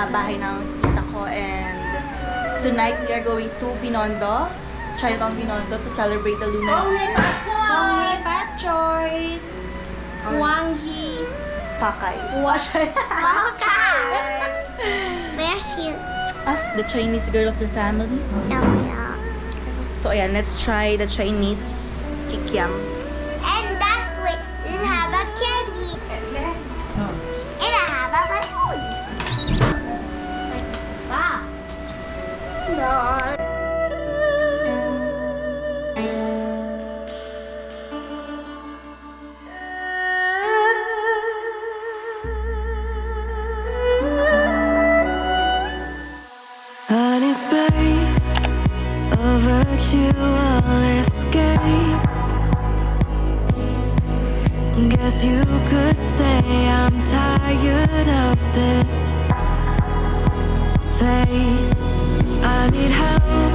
bahay ng tita ko. And tonight, we are going to Binondo, chinatown Binondo, to celebrate the lunar new year. Konghe Patchoy! Wanghi Pakay. Pakay! Where's she? The Chinese girl of the family. Yeah. So ayan, let's try the Chinese kikiam. And that way, we have a candy. And I have a balloon. Wow. No. Honey space, a virtual escape. Guess you could say I'm tired of this phase. I need help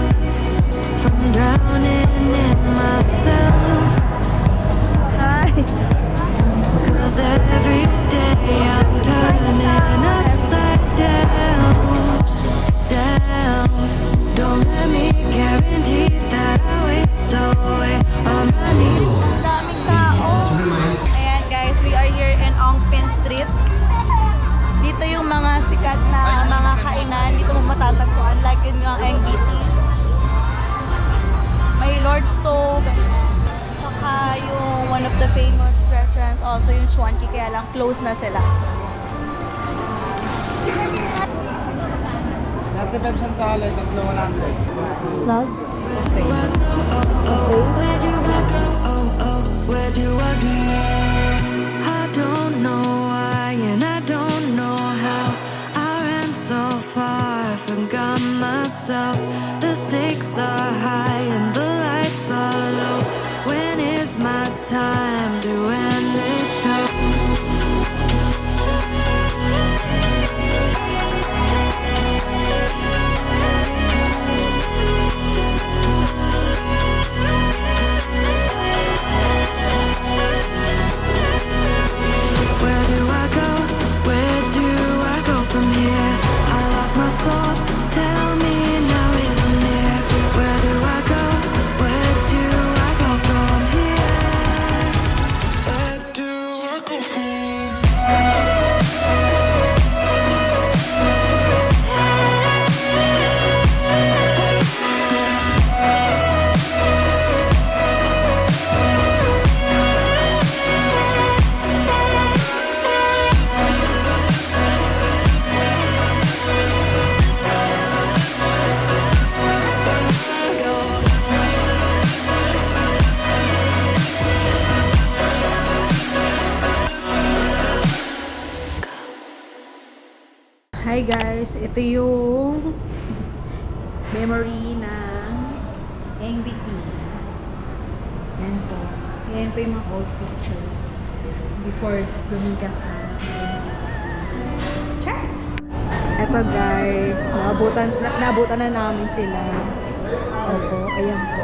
from drowning in myself. Hi! 'Cause every day I'm turning upside down. Don't let me guarantee that I waste away all my needs. Daming tao! Ayan guys, we are here in Ongpin Street. Dito yung mga sikat na mga kainan. Dito mo matatagpuan. Like yun nga NBT. May Lord Stove. Tsaka yung one of the famous restaurants. Also yung Chuanki. Kaya lang close na sila. So, Dati 5 santale, 300. vlog? Okay. Where do I go? Where do I go? I don't know why and I don't know how. I ran so far, forgot myself. The stakes are high and the lights are low. When is my time to end this show? Where do I go? Where do I go from here? I lost my soul. Tell me now, isn't there? Where do I go? Where do I go from here? Where do I go from? Hi guys, ito yung memory ng NBT. Yan po. Yan po yung mga old pictures before sumikat ang NBT. Ito guys, naabutan na namin sila. Opo, ayan po.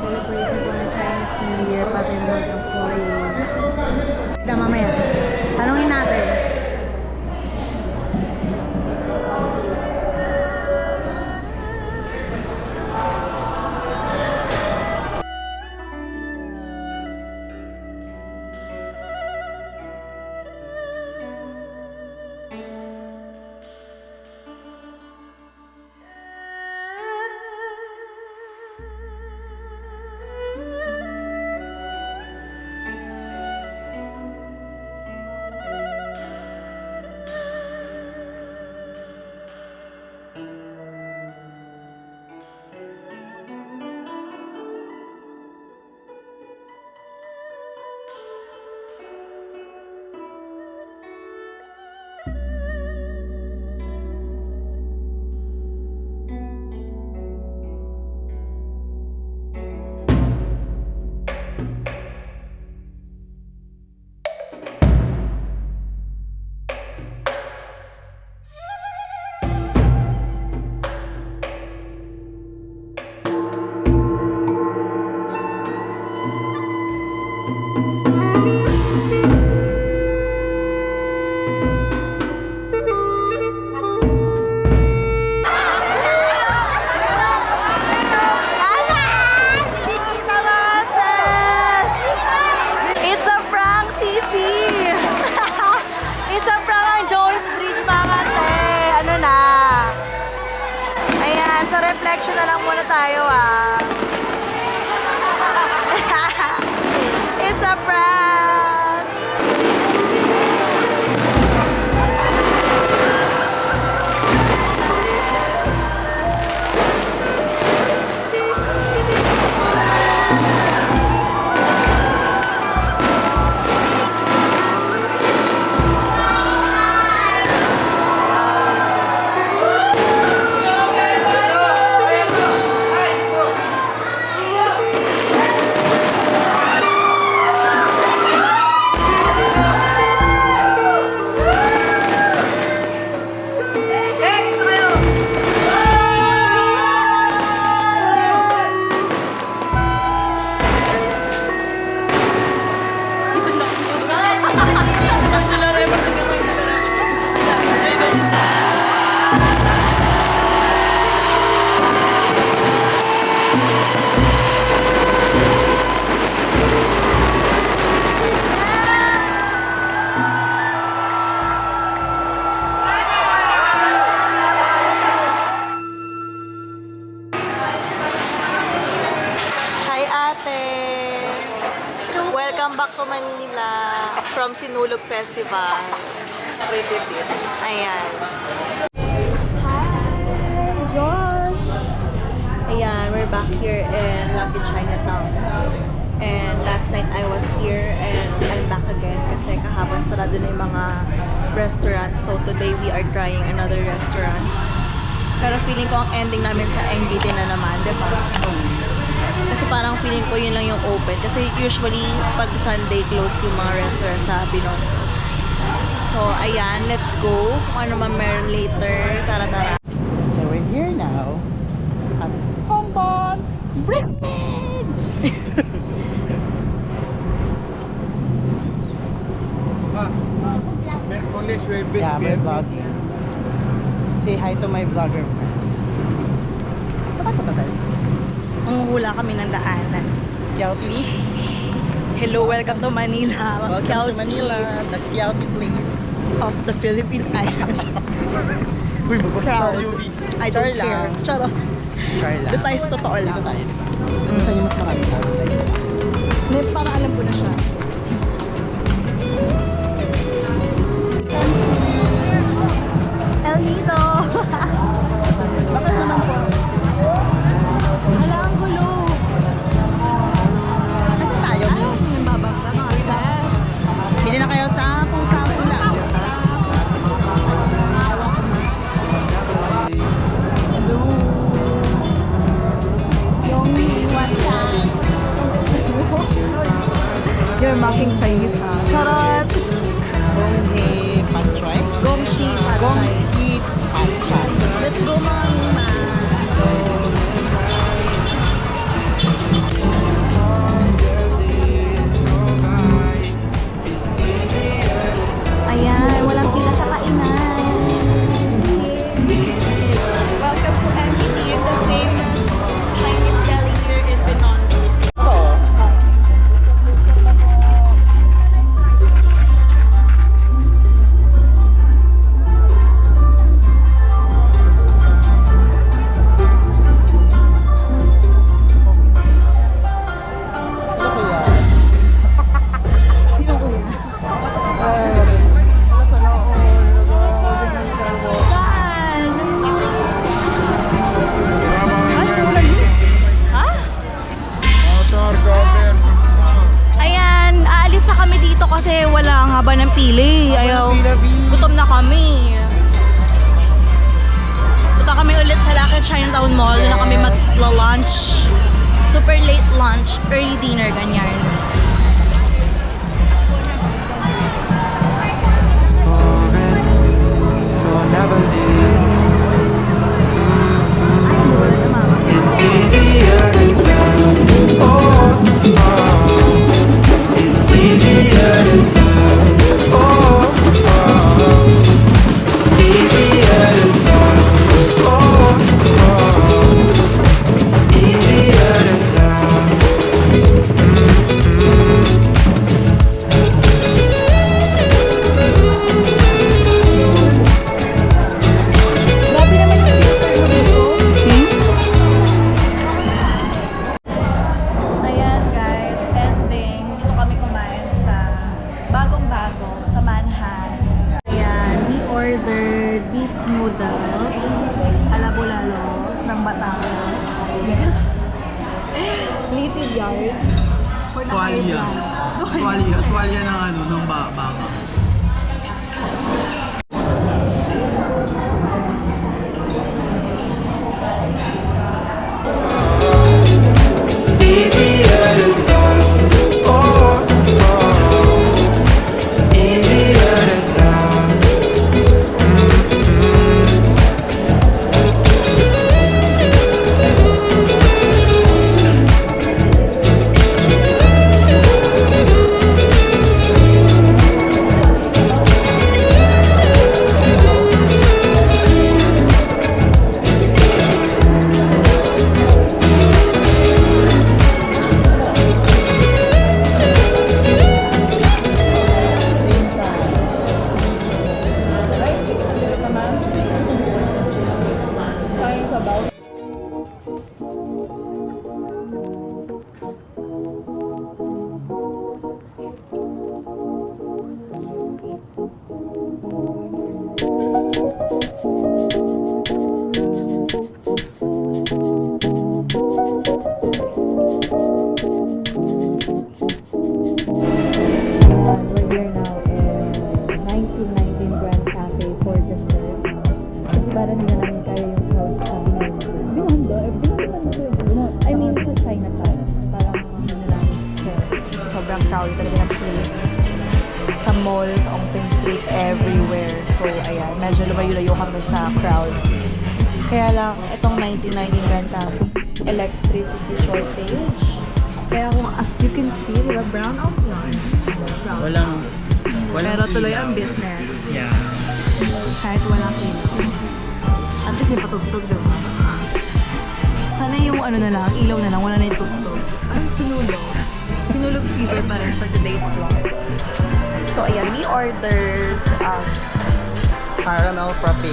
Celebration po ng Chinese New Year, pati Lord of Foreign. Ito mamaya. Tanungin natin. na lang muna tayo ah. It's a prank! Hi ate! Welcome back to Manila from Sinulog Festival. Ayan. Hi, Josh! Ayan, we're back here in Lucky Chinatown. And last night I was here and I'm back again kasi kahapon sarado na yung mga restaurants. So today we are trying another restaurant. Pero feeling ko ang ending namin sa NBT na naman, di ba? Kasi parang feeling ko yun lang yung open. Kasi usually pag Sunday close yung mga restaurant sa Binondo. So ayan, let's go. Kung ano man meron later. Tara. So we're here now at Hong Kong Bridge! Yeah, may vlogging. Say hi to my vlogger friend. Saan ka tayo? Manguhula kami ng daanan. Kiauti. Hello, welcome to Manila. Welcome to Manila, the Kiauti place Of the Philippine Island. Uy, magbasa Proud. tayo. I don't care. Charo. Try lang. Doon tayo sa totoo lang. Dito tayo. Saan yung mas marami tayo? Para alam ko na siya. El Nido! Bakit naman po? Hala, ang gulo! Kasi tayo, Ay, nababangga mga best. bili na kayo sa sample lang. You're mocking Chinese, ah. Charot! Gonghi Patchoy. Gongshi Pad Chai. Gonghi Patchoy. Let's go, mama! Ayan, walang pila sa kainan. Welcome to MBT, the famous Chinese deli here in Binondo. Sino ko yan? Saan? Ha? Ayan, aalis na kami dito kasi wala ang haba ng pili. Ayaw, gutom na kami. Punta kami ulit sa Lucky Chinatown Mall. Doon na kami mag-lunch. Super late lunch, early dinner, ganyan. So I never leave. Ay, wala na mama. It's easier than that. Oh, oh. It's easier than that. Oh, oh. Easier than that. Oh, oh. Easier than that. Plated yard. For the Tuwalya. Tuwalya ng ano, ng baka. Easier to love, oh, oh. Easier to love. We're here now in 1919 Grand Cafe for dessert. Kasi parang hindi na namin kaya yung house sa Binondo. I mean, sa Chinatown. Parang hindi na namin kaya. Kasi sobrang crowded talaga ng place. Sa mall, sa Ongping Street, everywhere. So, ayan, medyo lumayo-layo kami sa crowd. Kaya lang, itong 1919 Grand Cafe, electricity shortage. Kaya kung as you can see, diba, brown out yan. Brown. Pero tuloy ang business. Yeah. Kahit walang ilaw. At least may patugtog, diba? Sana yung ano na lang, ilaw na lang, wala na yung tugtog. Ay, sinulog. Sinulog fever pa rin for today's vlog. So, ayan, we ordered Caramel frappe.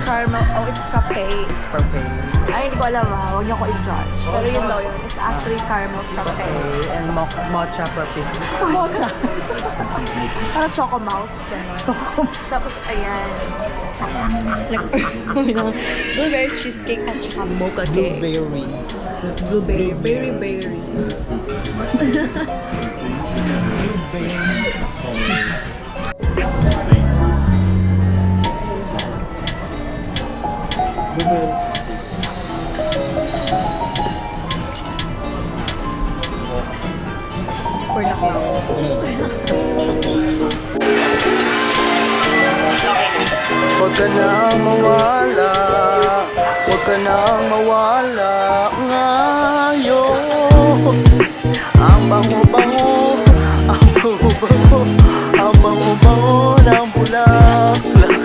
caramel, oh, it's frappe. It's frappe. Ay, hindi ko alam huwag niyo ako i-judge. Pero yun daw yun, it's actually caramel frappe. And mocha frappe. Mocha. Parang choco mouse. Tapos, ayan. Blueberry cheesecake at saka mocha cake. Blueberry. Blueberry. Berry. Pour na ko. Huwag ka nang mawala, huwag ka nang mawala ngayon. Ang bango-bango, ang bango-bango, ang bango-bango ng bulaklak.